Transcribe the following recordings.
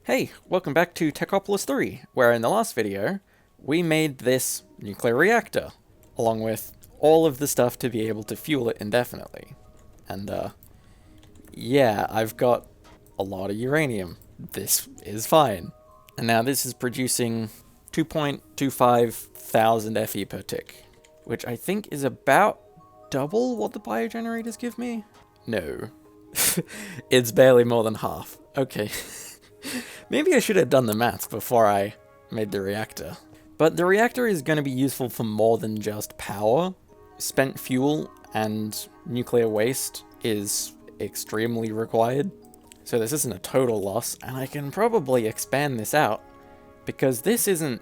Hey, welcome back to Techopolis 3, where in the last video, we made this nuclear reactor, along with all of the stuff to be able to fuel it indefinitely. And, yeah, I've got a lot of uranium. This is fine. And now this is producing 2.25 thousand Fe per tick, which I think is about double what the biogenerators give me? No. It's barely more than half. Okay. Maybe I should have done the maths before I made the reactor. But the reactor is going to be useful for more than just power. Spent fuel and nuclear waste is extremely required. So this isn't a total loss, and I can probably expand this out, because this isn't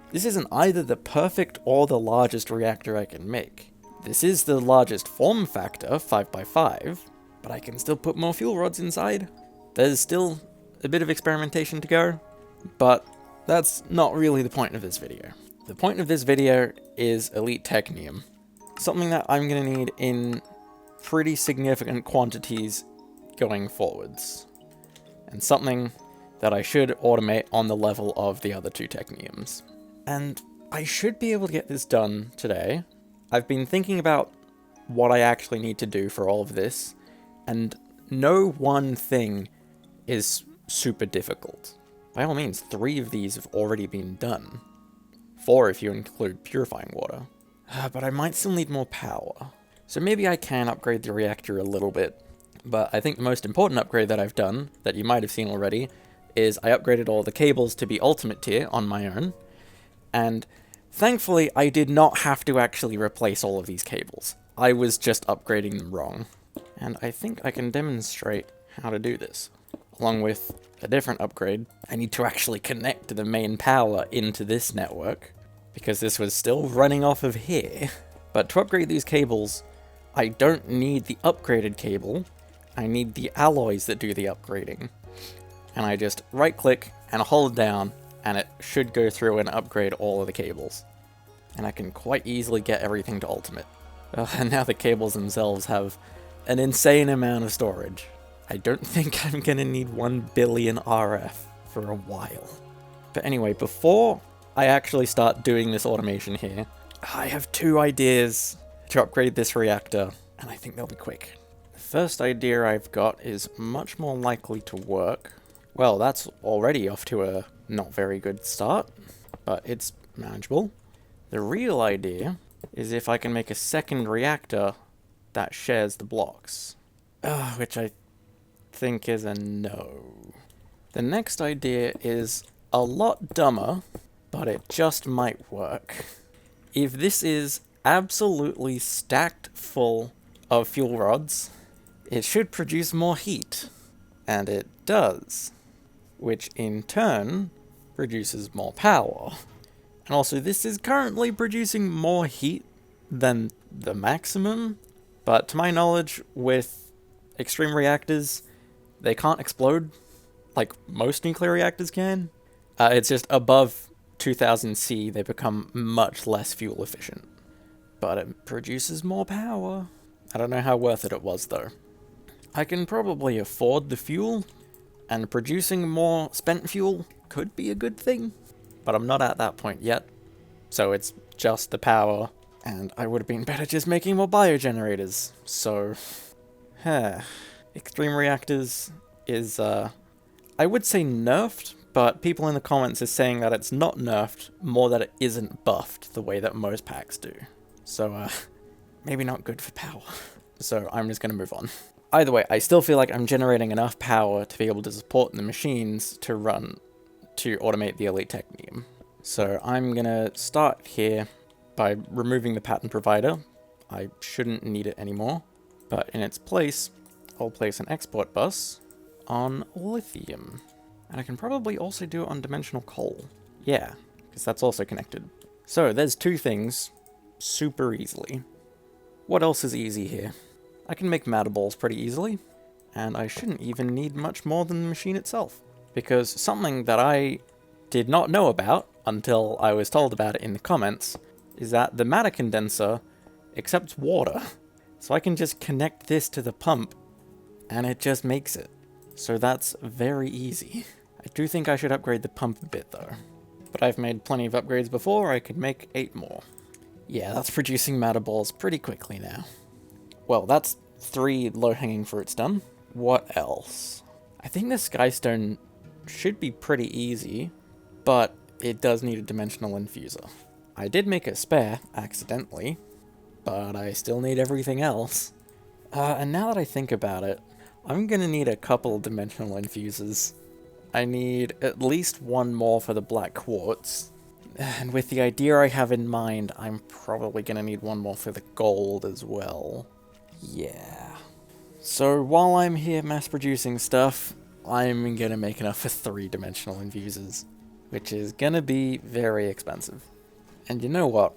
either the perfect or the largest reactor I can make. This is the largest form factor, 5x5, but I can still put more fuel rods inside. There's still a bit of experimentation to go, but that's not really the point of this video. The point of this video is Auto-Technium, something that I'm going to need in pretty significant quantities going forwards, and something that I should automate on the level of the other two techniums. And I should be able to get this done today. I've been thinking about what I actually need to do for all of this, and no one thing is super difficult. By all means, 3 of these have already been done. 4 if you include purifying water. But I might still need more power. So maybe I can upgrade the reactor a little bit. But I think the most important upgrade that I've done, that you might have seen already, is I upgraded all the cables to be ultimate tier on my own. And thankfully, I did not have to actually replace all of these cables. I was just upgrading them wrong. And I think I can demonstrate how to do this. Along with a different upgrade, I need to actually connect to the main power into this network, because this was still running off of here. But to upgrade these cables, I don't need the upgraded cable, I need the alloys that do the upgrading. And I just right click and hold down, and it should go through and upgrade all of the cables. And I can quite easily get everything to ultimate. And now the cables themselves have an insane amount of storage. I don't think I'm gonna need 1 billion RF for a while. But anyway, before I actually start doing this automation here, I have 2 ideas to upgrade this reactor, and I think they'll be quick. The first idea I've got is much more likely to work. Well, that's already off to a not very good start, but it's manageable. The real idea is if I can make a second reactor that shares the blocks, which I think is a no. The next idea is a lot dumber, but it just might work. If this is absolutely stacked full of fuel rods, it should produce more heat. And it does, which in turn produces more power. And also, this is currently producing more heat than the maximum, but to my knowledge, with extreme reactors, they can't explode like most nuclear reactors can. It's just above 2000 C, they become much less fuel efficient. But it produces more power. I don't know how worth it was, though. I can probably afford the fuel, and producing more spent fuel could be a good thing. But I'm not at that point yet, so it's just the power, and I would have been better just making more biogenerators. So, extreme reactors is, I would say nerfed, but people in the comments are saying that it's not nerfed, more that it isn't buffed the way that most packs do. So, maybe not good for power. So I'm just gonna move on. Either way, I still feel like I'm generating enough power to be able to support the machines to automate the Auto-Technium. So I'm gonna start here by removing the pattern provider. I shouldn't need it anymore, but in its place, I'll place an export bus on lithium. And I can probably also do it on dimensional coal. Yeah, because that's also connected. So there's 2 things super easily. What else is easy here? I can make matter balls pretty easily, and I shouldn't even need much more than the machine itself. Because something that I did not know about until I was told about it in the comments is that the matter condenser accepts water. So I can just connect this to the pump, and it just makes it. So that's very easy. I do think I should upgrade the pump a bit though. But I've made plenty of upgrades before, I could make 8 more. Yeah, that's producing matter balls pretty quickly now. Well, that's 3 low-hanging fruits done. What else? I think the skystone should be pretty easy, but it does need a dimensional infuser. I did make a spare, accidentally, but I still need everything else. And now that I think about it, I'm gonna need a couple dimensional infusers. I need at least 1 more for the black quartz. And with the idea I have in mind, I'm probably gonna need 1 more for the gold as well. Yeah. So while I'm here mass producing stuff, I'm gonna make enough for 3 dimensional infusers, which is gonna be very expensive. And you know what?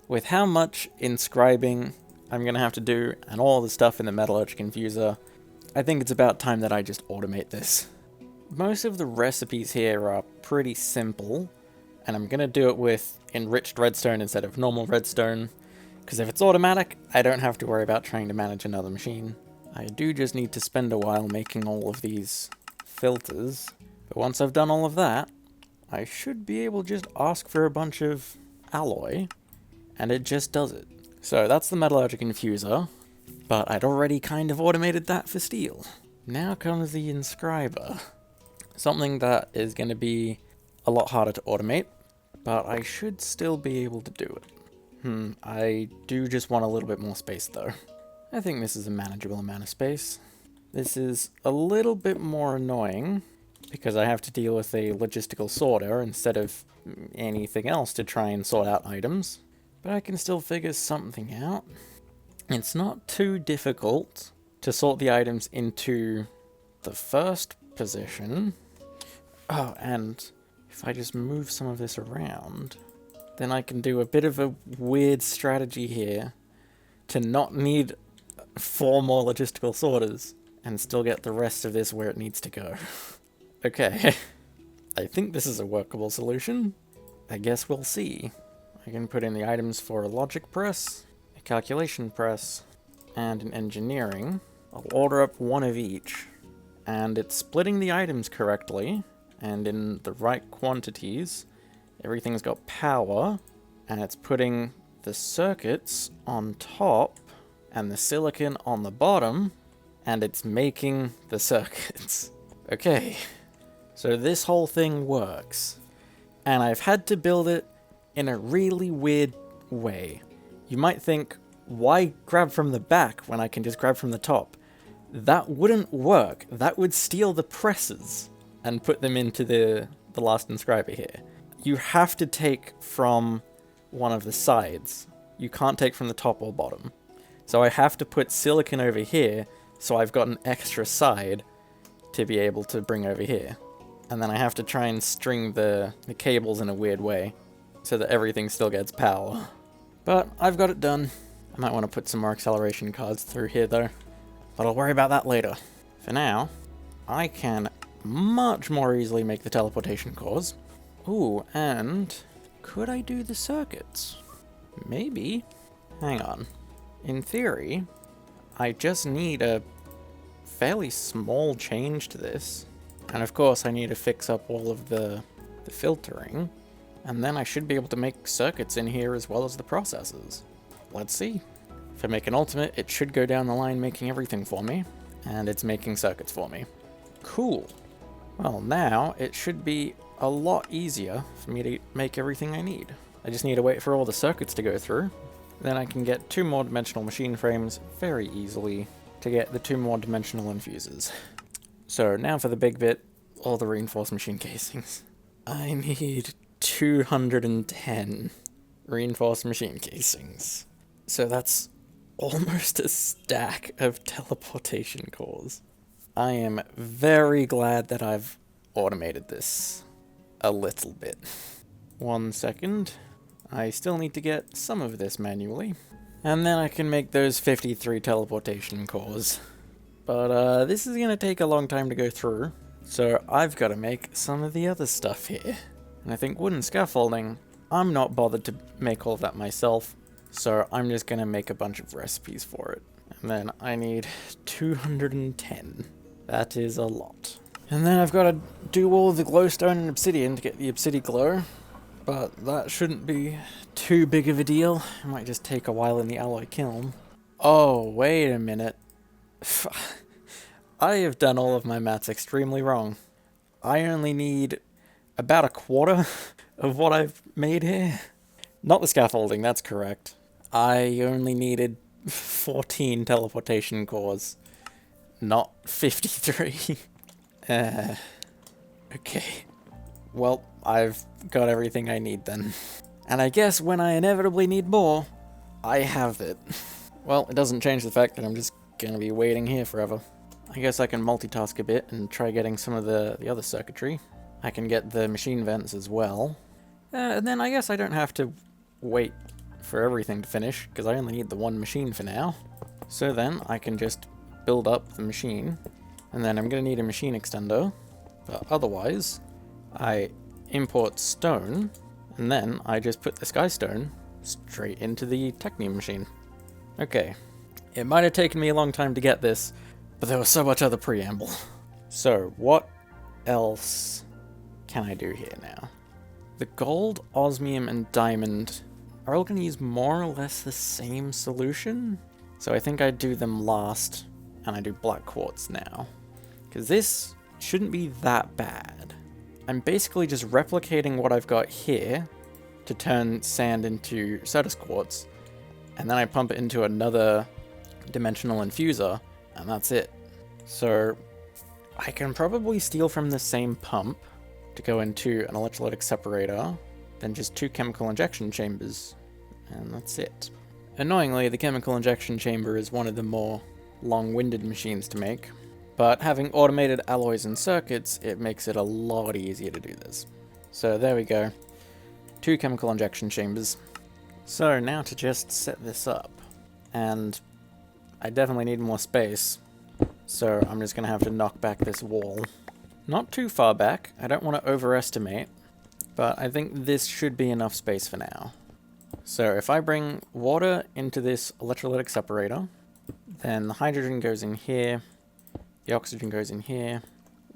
With how much inscribing I'm gonna have to do and all the stuff in the metallurgic infuser, I think it's about time that I just automate this. Most of the recipes here are pretty simple, and I'm gonna do it with enriched redstone instead of normal redstone, because if it's automatic, I don't have to worry about trying to manage another machine. I do just need to spend a while making all of these filters, but once I've done all of that, I should be able to just ask for a bunch of alloy, and it just does it. So that's the metallurgic infuser, but I'd already kind of automated that for steel. Now comes the inscriber. Something that is going to be a lot harder to automate, but I should still be able to do it. I do just want a little bit more space though. I think this is a manageable amount of space. This is a little bit more annoying because I have to deal with a logistical sorter instead of anything else to try and sort out items, but I can still figure something out. It's not too difficult to sort the items into the first position. Oh, and if I just move some of this around, then I can do a bit of a weird strategy here to not need 4 more logistical sorters and still get the rest of this where it needs to go. Okay, I think this is a workable solution. I guess we'll see. I can put in the items for a logic press, a calculation press, and an engineering. I'll order up 1 of each, and it's splitting the items correctly and in the right quantities. Everything's got power, and it's putting the circuits on top and the silicon on the bottom, and it's making the circuits. Okay, so this whole thing works, and I've had to build it in a really weird way. You might think, why grab from the back when I can just grab from the top? That wouldn't work. That would steal the presses and put them into the last inscriber here. You have to take from one of the sides. You can't take from the top or bottom. So I have to put silicon over here, so I've got an extra side to be able to bring over here. And then I have to try and string the cables in a weird way, so that everything still gets power. But I've got it done. I might want to put some more acceleration cards through here though, but I'll worry about that later. For now, I can much more easily make the teleportation cores. Ooh, and could I do the circuits? Maybe. Hang on. In theory, I just need a fairly small change to this. And of course I need to fix up all of the filtering. And then I should be able to make circuits in here as well as the processors. Let's see. If I make an ultimate, it should go down the line making everything for me. And it's making circuits for me. Cool. Well, now it should be a lot easier for me to make everything I need. I just need to wait for all the circuits to go through. Then I can get 2 more dimensional machine frames very easily to get the 2 more dimensional infusers. So now for the big bit, all the reinforced machine casings. I need 210 reinforced machine casings. So that's almost a stack of teleportation cores. I am very glad that I've automated this a little bit. 1 second. I still need to get some of this manually. And then I can make those 53 teleportation cores. But this is going to take a long time to go through. So I've got to make some of the other stuff here. And I think wooden scaffolding, I'm not bothered to make all of that myself. So I'm just going to make a bunch of recipes for it. And then I need 210. That is a lot. And then I've got to do all the glowstone and obsidian to get the obsidian glow. But that shouldn't be too big of a deal. It might just take a while in the alloy kiln. Oh, wait a minute. I have done all of my maths extremely wrong. I only need about a quarter of what I've made here. Not the scaffolding, that's correct. I only needed 14 teleportation cores, not 53. Okay. Well, I've got everything I need then. And I guess when I inevitably need more, I have it. Well, it doesn't change the fact that I'm just gonna be waiting here forever. I guess I can multitask a bit and try getting some of the other circuitry. I can get the machine vents as well. And then I guess I don't have to wait for everything to finish, because I only need the one machine for now. So then I can just build up the machine, and then I'm going to need a machine extender. But otherwise, I import stone, and then I just put the sky stone straight into the Technium machine. Okay, it might have taken me a long time to get this, but there was so much other preamble. So, what else can I do here now? The gold, osmium, and diamond are all going to use more or less the same solution. So I think I do them last, and I do black quartz now. Because this shouldn't be that bad. I'm basically just replicating what I've got here to turn sand into Certus quartz, and then I pump it into another dimensional infuser, and that's it. So I can probably steal from the same pump to go into an electrolytic separator, then just 2 chemical injection chambers, and that's it. Annoyingly, the chemical injection chamber is one of the more long-winded machines to make, but having automated alloys and circuits, it makes it a lot easier to do this. So there we go, 2 chemical injection chambers. So now to just set this up, and I definitely need more space, so I'm just going to have to knock back this wall. Not too far back, I don't want to overestimate, but I think this should be enough space for now. So if I bring water into this electrolytic separator, then the hydrogen goes in here, the oxygen goes in here,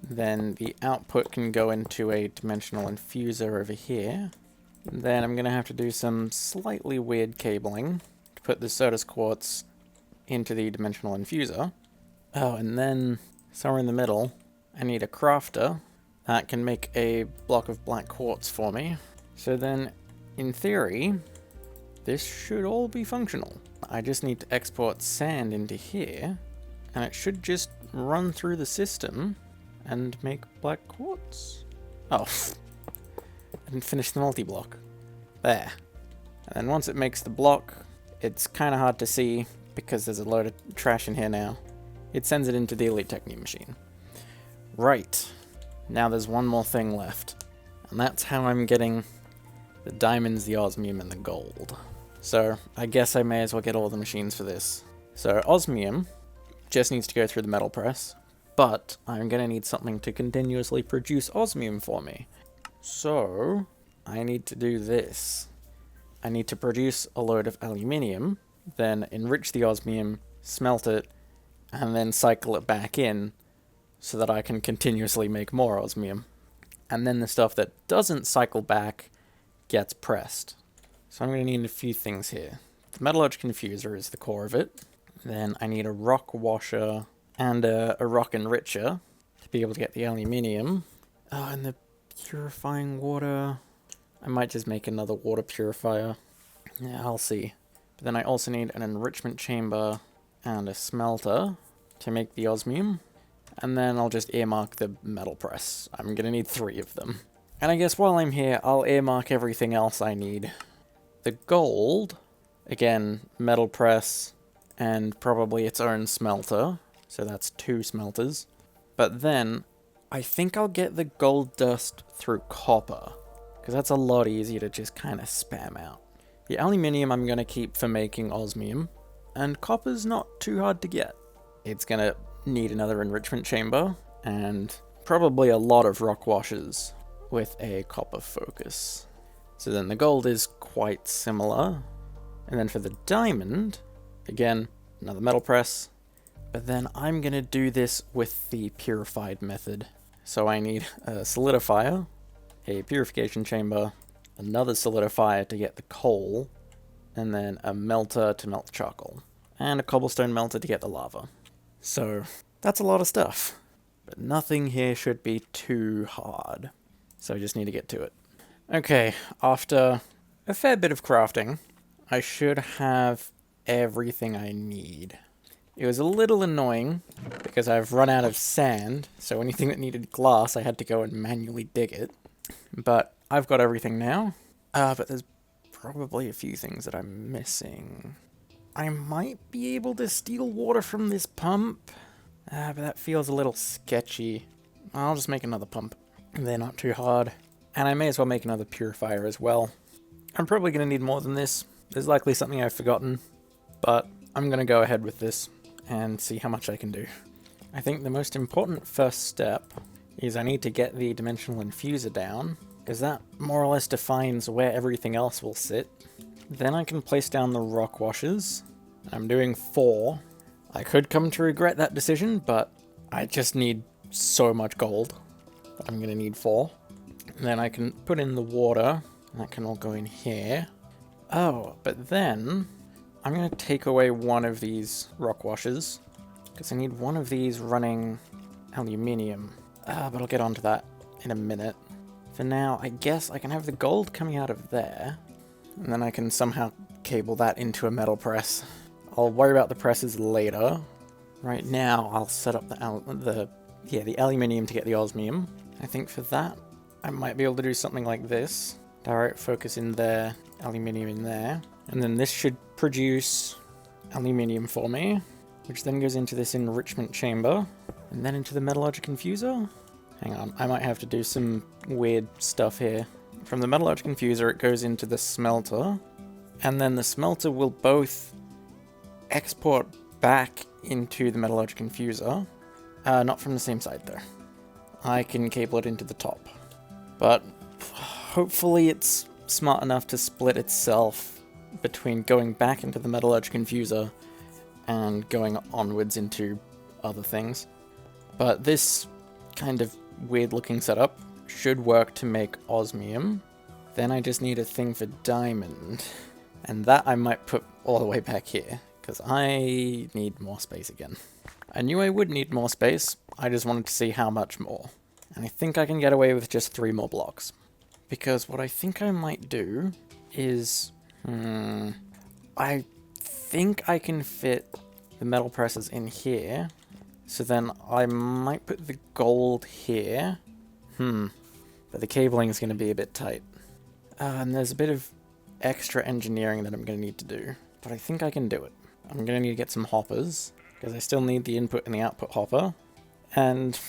then the output can go into a dimensional infuser over here. Then I'm going to have to do some slightly weird cabling to put the Certus quartz into the dimensional infuser. Oh, and then somewhere in the middle, I need a crafter that can make a block of black quartz for me. So then, in theory, this should all be functional. I just need to export sand into here, and it should just run through the system and make black quartz. Oh, I didn't finish the multi-block. There. And then once it makes the block, it's kind of hard to see because there's a load of trash in here now. It sends it into the Auto-Technium machine. Right. Now there's one more thing left. And that's how I'm getting the diamonds, the osmium, and the gold. So I guess I may as well get all the machines for this. So osmium just needs to go through the metal press, but I'm going to need something to continuously produce osmium for me. So I need to do this. I need to produce a load of aluminium, then enrich the osmium, smelt it, and then cycle it back in so that I can continuously make more osmium. And then the stuff that doesn't cycle back gets pressed. So I'm going to need a few things here. The metallurgic infuser is the core of it. Then I need a rock washer and a rock enricher to be able to get the aluminium. Oh, and the purifying water. I might just make another water purifier. Yeah, I'll see. But then I also need an enrichment chamber and a smelter to make the osmium. And then I'll just earmark the metal press. I'm going to need 3 of them. And I guess while I'm here, I'll earmark everything else I need. The gold, again, metal press, and probably its own smelter. So that's 2 smelters. But then, I think I'll get the gold dust through copper, because that's a lot easier to just kind of spam out. The aluminium I'm going to keep for making osmium, and copper's not too hard to get. It's going to need another enrichment chamber, and probably a lot of rock washers with a copper focus. So then the gold is quite similar. And then for the diamond, again, another metal press. But then I'm going to do this with the purified method. So I need a solidifier, a purification chamber, another solidifier to get the coal, and then a melter to melt charcoal, and a cobblestone melter to get the lava. So that's a lot of stuff, but nothing here should be too hard. So I just need to get to it. Okay, after a fair bit of crafting, I should have everything I need. It was a little annoying because I've run out of sand, so anything that needed glass I had to go and manually dig it. But I've got everything now. But there's probably a few things that I'm missing. I might be able to steal water from this pump, but that feels a little sketchy. I'll just make another pump. They're not too hard. And I may as well make another purifier as well. I'm probably going to need more than this. There's likely something I've forgotten, but I'm going to go ahead with this and see how much I can do. I think the most important first step is I need to get the dimensional infuser down, because that more or less defines where everything else will sit. Then I can place down the rock washers. I'm doing 4. I could come to regret that decision, but I just need so much gold that I'm going to need 4. And then I can put in the water. That can all go in here. Oh, but then I'm going to take away one of these rock washers, because I need one of these running aluminium. But I'll get onto that in a minute. For now, I guess I can have the gold coming out of there, and then I can somehow cable that into a metal press. I'll worry about the presses later. Right now, I'll set up the aluminium to get the osmium. I think for that, I might be able to do something like this. Direct focus in there, aluminium in there. And then this should produce aluminium for me, which then goes into this enrichment chamber, and then into the metallurgic infuser. Hang on, I might have to do some weird stuff here. From the metallurgic infuser, it goes into the smelter, and then the smelter will both export back into the metallurgic infuser. Not from the same side, though. I can cable it into the top. But hopefully it's smart enough to split itself between going back into the metallurgic infuser and going onwards into other things. But this kind of weird looking setup should work to make osmium. Then I just need a thing for diamond, and that I might put all the way back here, because I need more space again. I knew I would need more space, I just wanted to see how much more. And I think I can get away with just 3 more blocks. Because what I think I might do is... I think I can fit the metal presses in here. So then I might put the gold here. But the cabling is going to be a bit tight. And there's a bit of extra engineering that I'm going to need to do. But I think I can do it. I'm going to need to get some hoppers, because I still need the input and the output hopper. And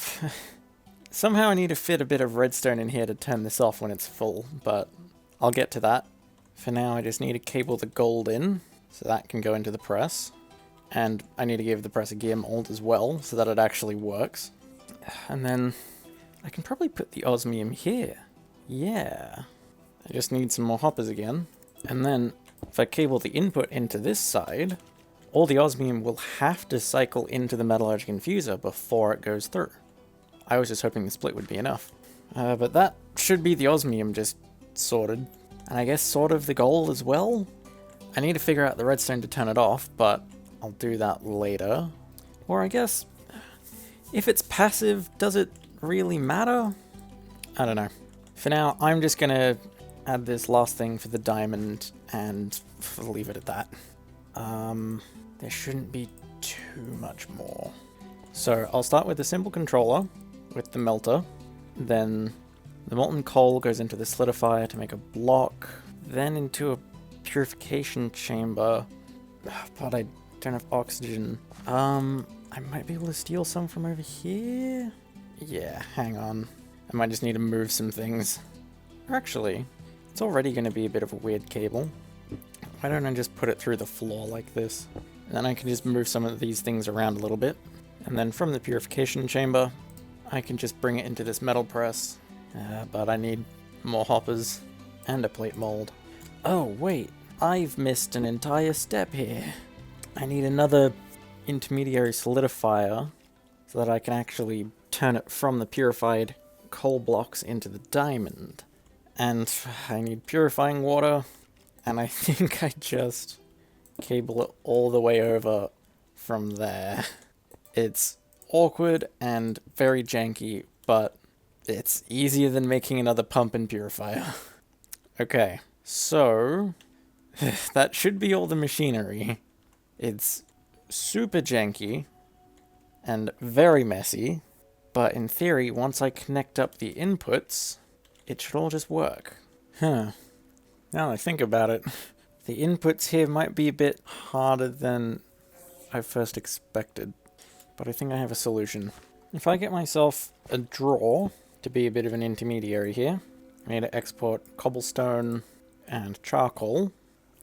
somehow I need to fit a bit of redstone in here to turn this off when it's full, but I'll get to that. For now, I just need to cable the gold in, so that can go into the press. And I need to give the press a gear mold as well, so that it actually works. And then I can probably put the osmium here. Yeah. I just need some more hoppers again. And then if I cable the input into this side, all the osmium will have to cycle into the metallurgic infuser before it goes through. I was just hoping the split would be enough. But that should be the osmium just sorted. And I guess sort of the gold as well. I need to figure out the redstone to turn it off, but I'll do that later. Or I guess, if it's passive, does it really matter? I don't know. For now, I'm just gonna add this last thing for the diamond and leave it at that. There shouldn't be too much more. So I'll start with the simple controller with the melter. Then the molten coal goes into the solidifier to make a block. Then into a purification chamber. But I don't have oxygen. I might be able to steal some from over here? Yeah, hang on. I might just need to move some things. Or actually, it's already going to be a bit of a weird cable. Why don't I just put it through the floor like this? And then I can just move some of these things around a little bit. And then from the purification chamber, I can just bring it into this metal press. But I need more hoppers and a plate mold. Oh, wait. I've missed an entire step here. I need another intermediary solidifier so that I can actually turn it from the purified coal blocks into the diamond. And I need purifying water, and I think I just cable it all the way over from there. It's awkward and very janky, but it's easier than making another pump and purifier. Okay, so that should be all the machinery. It's super janky and very messy, but in theory, once I connect up the inputs, it should all just work. Now that I think about it, the inputs here might be a bit harder than I first expected, but I think I have a solution. If I get myself a drawer to be a bit of an intermediary here, I need to export cobblestone and charcoal.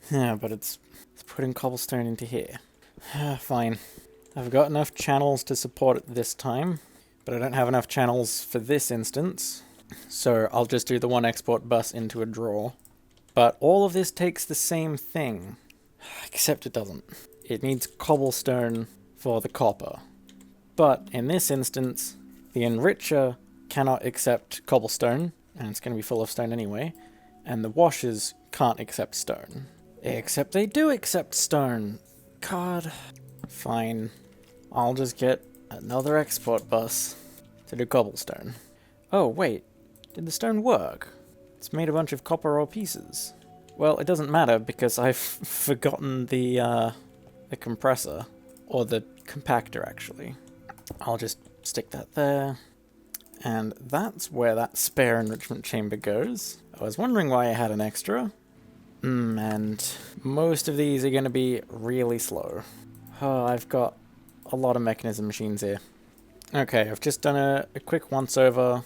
Yeah, but it's putting cobblestone into here. Fine. I've got enough channels to support it this time, but I don't have enough channels for this instance, so I'll just do the one export bus into a drawer. But all of this takes the same thing, except it doesn't. It needs cobblestone for the copper. But in this instance, the enricher cannot accept cobblestone, and it's going to be full of stone anyway, and the washers can't accept stone. Except they do accept stone. God. Fine. I'll just get another export bus to do cobblestone. Oh, wait. Did the stone work? It's made a bunch of copper ore pieces. Well, it doesn't matter because I've forgotten the compressor. Or the compactor, actually. I'll just stick that there. And that's where that spare enrichment chamber goes. I was wondering why I had an extra. And most of these are going to be really slow. Oh, I've got a lot of mechanism machines here. Okay, I've just done a quick once-over,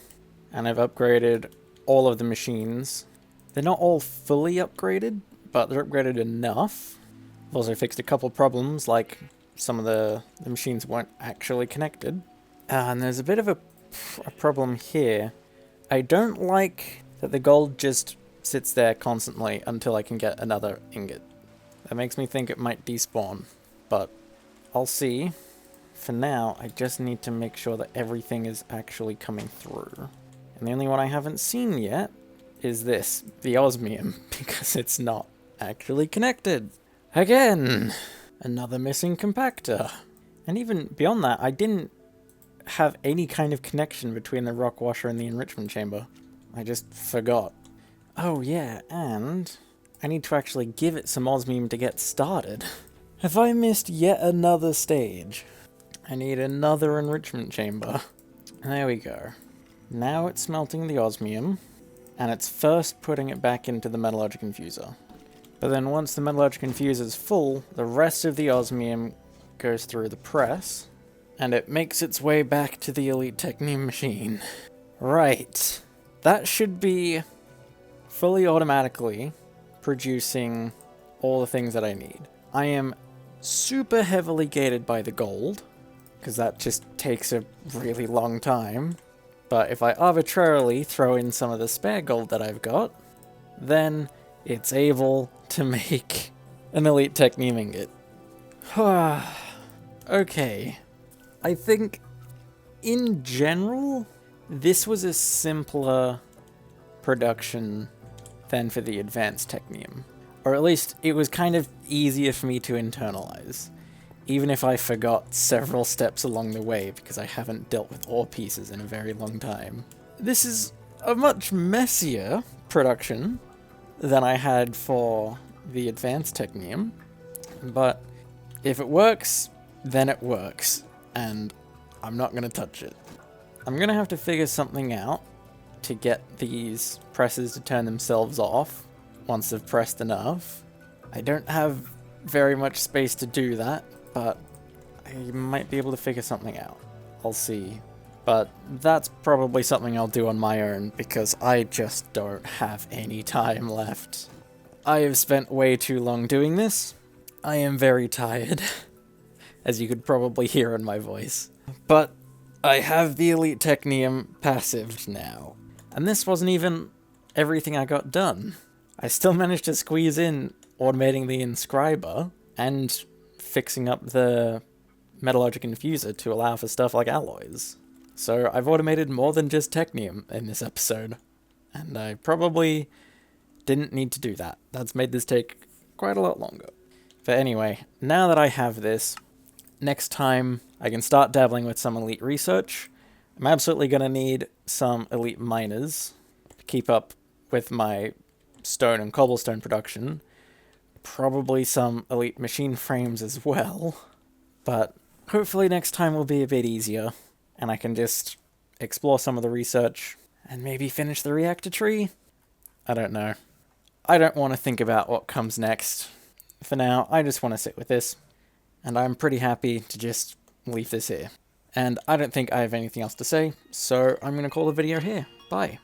and I've upgraded all of the machines. They're not all fully upgraded, but they're upgraded enough. I've also fixed a couple problems, like some of the machines weren't actually connected. And there's a bit of a problem here. I don't like that the gold just sits there constantly until I can get another ingot. That makes me think it might despawn, but I'll see. For now, I just need to make sure that everything is actually coming through. And the only one I haven't seen yet is this, the osmium, because it's not actually connected. Again! Another missing compactor. And even beyond that, I didn't have any kind of connection between the rock washer and the enrichment chamber. I just forgot. Oh yeah, and I need to actually give it some osmium to get started. Have I missed yet another stage? I need another enrichment chamber. There we go. Now it's smelting the osmium, and it's first putting it back into the metallurgic infuser. But then once the metallurgic infuser is full, the rest of the osmium goes through the press, and it makes its way back to the Auto-Technium machine. Right. That should be fully automatically producing all the things that I need. I am super heavily gated by the gold, because that just takes a really long time. But if I arbitrarily throw in some of the spare gold that I've got, then it's able to make an Auto-Technium ingot. Okay. I think, in general, this was a simpler production than for the advanced technium. Or at least, it was kind of easier for me to internalize. Even if I forgot several steps along the way, because I haven't dealt with ore pieces in a very long time. This is a much messier production than I had for the advanced technium. But if it works, then it works. And I'm not going to touch it. I'm going to have to figure something out to get these presses to turn themselves off once they've pressed enough. I don't have very much space to do that, but I might be able to figure something out. I'll see. But that's probably something I'll do on my own, because I just don't have any time left. I have spent way too long doing this. I am very tired, as you could probably hear in my voice. But I have the Auto-Technium passived now. And this wasn't even everything I got done. I still managed to squeeze in automating the inscriber and fixing up the metallurgic infuser to allow for stuff like alloys. So I've automated more than just Technium in this episode, and I probably didn't need to do that. That's made this take quite a lot longer. But anyway, now that I have this, next time I can start dabbling with some elite research. I'm absolutely going to need some elite miners to keep up with my stone and cobblestone production. Probably some elite machine frames as well. But hopefully next time will be a bit easier, and I can just explore some of the research and maybe finish the reactor tree? I don't know. I don't want to think about what comes next. For now, I just want to sit with this, and I'm pretty happy to just leave this here. And I don't think I have anything else to say, so I'm going to call the video here. Bye.